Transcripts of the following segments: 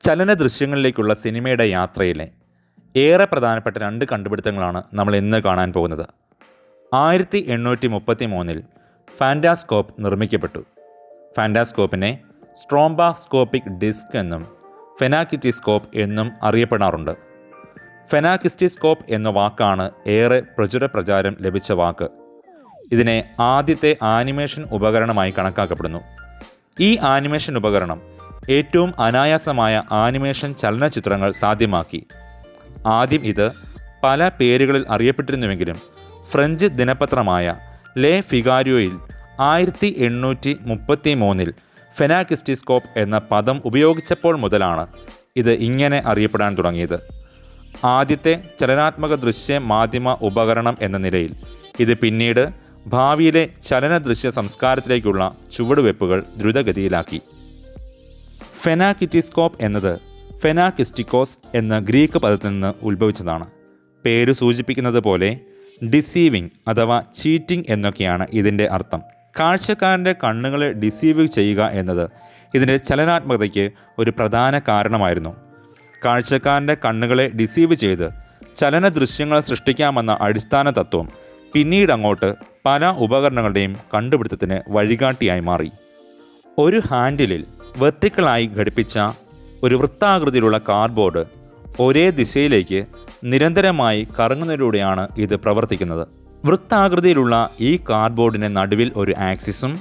ചലന ദൃശ്യങ്ങളിലേക്കുള്ള സിനിമയുടെ യാത്രയിലെ ഏറെ പ്രധാനപ്പെട്ട രണ്ട് കണ്ടുപിടുത്തങ്ങളാണ് നമ്മൾ ഇന്ന് കാണാൻ പോകുന്നത്. 1833 ഫാൻറ്റാസ്കോപ്പ് നിർമ്മിക്കപ്പെട്ടു. ഫാൻറ്റാസ്കോപ്പിനെ സ്ട്രോംബോസ്കോപ്പിക് ഡിസ്ക് എന്നും ഫെനാക്കിറ്റിസ്കോപ്പ് എന്നും അറിയപ്പെടാറുണ്ട്. ഫെനാക്കിറ്റിസ്കോപ്പ് എന്ന വാക്കാണ് ഏറെ പ്രചാരം ലഭിച്ച വാക്ക്. ഇതിനെ ആദ്യത്തെ ആനിമേഷൻ ഉപകരണമായി കണക്കാക്കപ്പെടുന്നു. ഈ ആനിമേഷൻ ഉപകരണം ഏറ്റവും അനായാസമായ ആനിമേഷൻ ചലനചിത്രങ്ങൾ സാധ്യമാക്കി. ആദ്യം ഇത് പല പേരുകളിൽ അറിയപ്പെട്ടിരുന്നുവെങ്കിലും ഫ്രഞ്ച് ദിനപത്രമായ ലെ ഫിഗാരോയിൽ 1833 ഫെനാക്കിറ്റിസ്കോപ്പ് എന്ന പദം ഉപയോഗിച്ചപ്പോൾ മുതലാണ് ഇത് ഇങ്ങനെ അറിയപ്പെടാൻ തുടങ്ങിയത്. ആദ്യത്തെ ചലനാത്മക ദൃശ്യ മാധ്യമ ഉപകരണം എന്ന നിലയിൽ ഇത് പിന്നീട് ഭാവിയിലെ ചലനദൃശ്യ സംസ്കാരത്തിലേക്കുള്ള ചുവടുവെപ്പുകൾ ദ്രുതഗതിയിലാക്കി. ഫെനാക്കിറ്റിസ്കോപ്പ് എന്നത് ഫെനാക്കിസ്റ്റിക്കോസ് എന്ന ഗ്രീക്ക് പദത്തിൽ നിന്ന് ഉത്ഭവിച്ചതാണ്. പേര് സൂചിപ്പിക്കുന്നത് പോലെ ഡിസീവിങ് അഥവാ ചീറ്റിംഗ് എന്നൊക്കെയാണ് ഇതിൻ്റെ അർത്ഥം. കാഴ്ചക്കാരൻ്റെ കണ്ണുകളെ ഡിസീവ് ചെയ്യുക എന്നത് ഇതിൻ്റെ ചലനാത്മകതയ്ക്ക് ഒരു പ്രധാന കാരണമായിരുന്നു. കാഴ്ചക്കാരൻ്റെ കണ്ണുകളെ ഡിസീവ് ചെയ്ത് ചലന ദൃശ്യങ്ങൾ സൃഷ്ടിക്കാമെന്ന അടിസ്ഥാന തത്വം പിന്നീടങ്ങോട്ട് പല ഉപകരണങ്ങളുടെയും കണ്ടുപിടുത്തത്തിന് വഴികാട്ടിയായി മാറി. ഒരു ഹാൻഡിലിൽ വെർട്ടിക്കലായി ഘടിപ്പിച്ച ഒരു വൃത്താകൃതിയിലുള്ള കാർഡ്ബോർഡ് ഒരേ ദിശയിലേക്ക് നിരന്തരമായി കറങ്ങുന്നതിലൂടെയാണ് ഇത് പ്രവർത്തിക്കുന്നത്. വൃത്താകൃതിയിലുള്ള ഈ കാർഡ്ബോർഡിന് നടുവിൽ ഒരു ആക്സിസും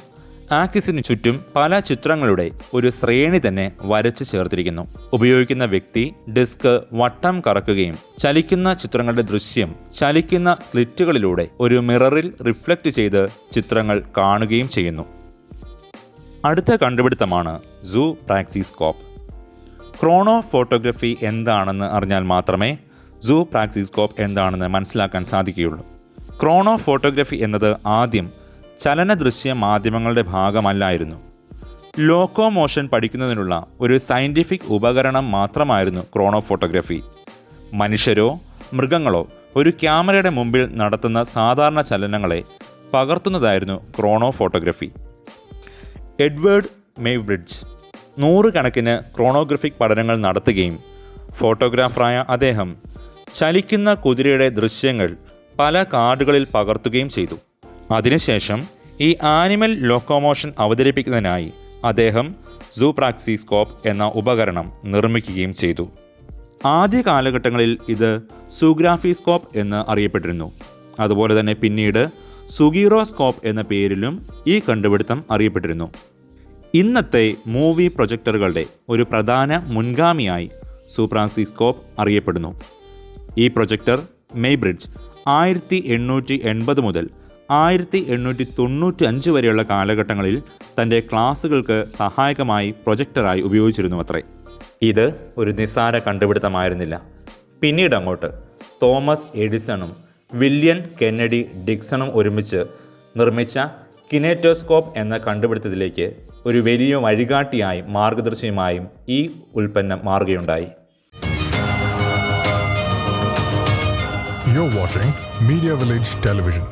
ആക്സിസിന് ചുറ്റും പല ചിത്രങ്ങളുടെ ഒരു ശ്രേണി തന്നെ വരച്ച് ചേർത്തിരിക്കുന്നു. ഉപയോഗിക്കുന്ന വ്യക്തി ഡിസ്ക് വട്ടം കറക്കുകയും ചലിക്കുന്ന ചിത്രങ്ങളുടെ ദൃശ്യം ചലിക്കുന്ന സ്ലിറ്റുകളിലൂടെ ഒരു മിററിൽ റിഫ്ലക്റ്റ് ചെയ്ത് ചിത്രങ്ങൾ കാണുകയും ചെയ്യുന്നു. അടുത്ത കണ്ടുപിടുത്തമാണ് സൂപ്രാക്സിസ്കോപ്പ്. ക്രോണോ ഫോട്ടോഗ്രഫി എന്താണെന്ന് അറിഞ്ഞാൽ മാത്രമേ സൂപ്രാക്സിസ്കോപ്പ് എന്താണെന്ന് മനസ്സിലാക്കാൻ സാധിക്കുകയുള്ളൂ. ക്രോണോ ഫോട്ടോഗ്രഫി എന്നത് ആദ്യം ചലനദൃശ്യ മാധ്യമങ്ങളുടെ ഭാഗമല്ലായിരുന്നു. ലോക്കോമോഷൻ പഠിക്കുന്നതിനുള്ള ഒരു സയൻറ്റിഫിക് ഉപകരണം മാത്രമായിരുന്നു ക്രോണോ ഫോട്ടോഗ്രഫി. മനുഷ്യരോ മൃഗങ്ങളോ ഒരു ക്യാമറയുടെ മുമ്പിൽ നടത്തുന്ന സാധാരണ ചലനങ്ങളെ പകർത്തുന്നതായിരുന്നു ക്രോണോ ഫോട്ടോഗ്രഫി. എഡ്വേർഡ് മെയ്ബ്രിഡ്ജ് നൂറുകണക്കിന് ക്രോണോഗ്രഫിക് പഠനങ്ങൾ നടത്തുകയും ഫോട്ടോഗ്രാഫറായ അദ്ദേഹം ചലിക്കുന്ന കുതിരയുടെ ദൃശ്യങ്ങൾ പല കാർഡുകളിൽ പകർത്തുകയും ചെയ്തു. അതിനുശേഷം ഈ ആനിമൽ ലോക്കോമോഷൻ അവതരിപ്പിക്കുന്നതിനായി അദ്ദേഹം സൂപ്രാക്സിസ്കോപ്പ് എന്ന ഉപകരണം നിർമ്മിക്കുകയും ചെയ്തു. ആദ്യ കാലഘട്ടങ്ങളിൽ ഇത് സൂഗ്രാഫിസ്കോപ്പ് എന്ന് അറിയപ്പെട്ടിരുന്നു. അതുപോലെ തന്നെ പിന്നീട് സുഗീറോസ്കോപ്പ് എന്ന പേരിലും ഈ കണ്ടുപിടുത്തം അറിയപ്പെട്ടിരുന്നു. ഇന്നത്തെ മൂവി പ്രൊജക്ടറുകളുടെ ഒരു പ്രധാന മുൻഗാമിയായി സൂപ്രാക്സിസ്കോപ്പ് അറിയപ്പെടുന്നു. ഈ പ്രൊജക്ടർ മെയ്ബ്രിഡ്ജ് 1880 മുതൽ 1895 വരെയുള്ള കാലഘട്ടങ്ങളിൽ തൻ്റെ ക്ലാസുകൾക്ക് സഹായകമായി പ്രൊജക്ടറായി ഉപയോഗിച്ചിരുന്നു അത്രേ. ഇത് ഒരു നിസ്സാര കണ്ടുപിടുത്തമായിരുന്നില്ല. പിന്നീട് അങ്ങോട്ട് തോമസ് എഡിസണും വില്യം കെന്നഡി ഡിക്സണും ഒരുമിച്ച് നിർമ്മിച്ച കിനെറ്റോസ്കോപ്പ് എന്ന കണ്ടുപിടുത്തത്തിലേക്ക് ഒരു വലിയ വഴികാട്ടിയായും മാർഗദർശിയുമായും ഈ ഉൽപ്പന്നം മാറുകയുണ്ടായി. You're watching Media Village Television.